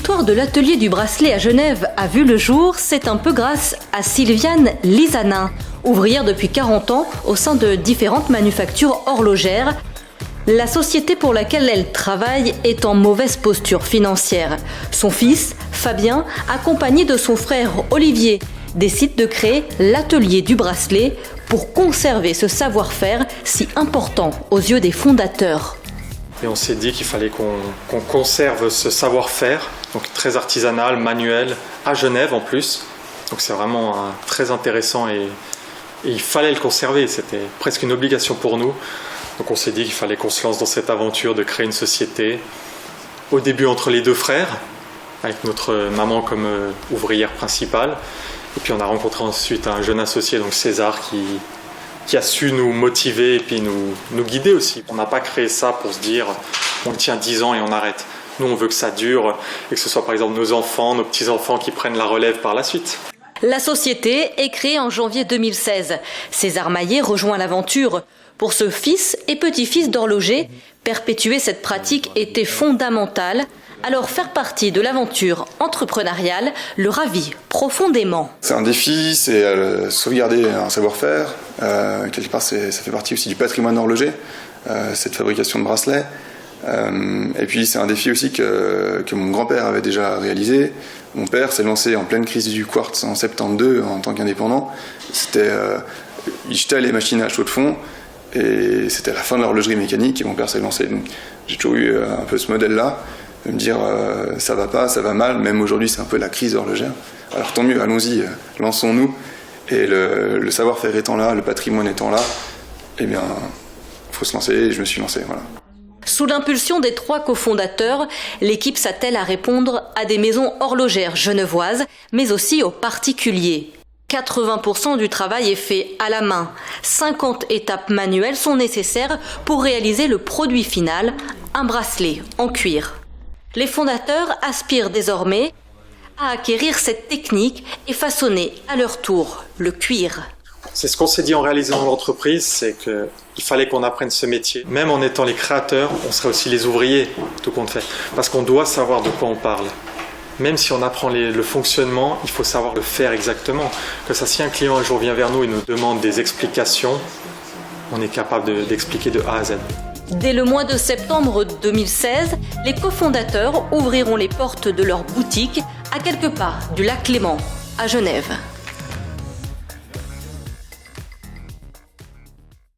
l'histoire de l'atelier du bracelet à Genève a vu le jour, c'est un peu grâce à Sylviane Lizanin, ouvrière depuis 40 ans au sein de différentes manufactures horlogères. La société pour laquelle elle travaille est en mauvaise posture financière. Son fils, Fabien, accompagné de son frère Olivier, décide de créer l'atelier du bracelet pour conserver ce savoir-faire si important aux yeux des fondateurs. Et on s'est dit qu'il fallait qu'on conserve ce savoir-faire, donc très artisanal, manuel, à Genève en plus. Donc c'est vraiment très intéressant et il fallait le conserver, c'était presque une obligation pour nous. Donc on s'est dit qu'il fallait qu'on se lance dans cette aventure de créer une société. Au début entre les deux frères, avec notre maman comme ouvrière principale. Et puis on a rencontré ensuite un jeune associé, donc César, qui a su nous motiver et puis nous guider aussi. On n'a pas créé ça pour se dire on le tient 10 ans et on arrête. Nous on veut que ça dure et que ce soit par exemple nos enfants, nos petits-enfants qui prennent la relève par la suite. La société est créée en janvier 2016. César Maillet rejoint l'aventure. Pour ce fils et petit-fils d'horloger, perpétuer cette pratique était fondamental. Alors faire partie de l'aventure entrepreneuriale le ravit profondément. C'est un défi, c'est sauvegarder un savoir-faire. Quelque part, ça fait partie aussi du patrimoine horloger, cette fabrication de bracelets. Et puis c'est un défi aussi que mon grand-père avait déjà réalisé. Mon père s'est lancé en pleine crise du quartz en 72 en tant qu'indépendant. Il jetait les machines à chaud de fond et c'était la fin de l'horlogerie mécanique et mon père s'est lancé. Donc, j'ai toujours eu un peu ce modèle-là, de me dire ça va pas, ça va mal, même aujourd'hui c'est un peu la crise horlogère. Alors tant mieux, allons-y, lançons-nous. Et le savoir-faire étant là, le patrimoine étant là, eh bien, il faut se lancer et je me suis lancé, voilà. Sous l'impulsion des 3 cofondateurs, l'équipe s'attelle à répondre à des maisons horlogères genevoises, mais aussi aux particuliers. 80% du travail est fait à la main. 50 étapes manuelles sont nécessaires pour réaliser le produit final, un bracelet en cuir. Les fondateurs aspirent désormais à acquérir cette technique et façonner à leur tour le cuir. C'est ce qu'on s'est dit en réalisant l'entreprise, c'est qu'il fallait qu'on apprenne ce métier. Même en étant les créateurs, on serait aussi les ouvriers, tout compte fait. Parce qu'on doit savoir de quoi on parle. Même si on apprend le fonctionnement, il faut savoir le faire exactement. Que ça, si un client un jour vient vers nous et nous demande des explications, on est capable d'expliquer de A à Z. Dès le mois de septembre 2016, les cofondateurs ouvriront les portes de leur boutique à quelques pas du lac Léman, à Genève.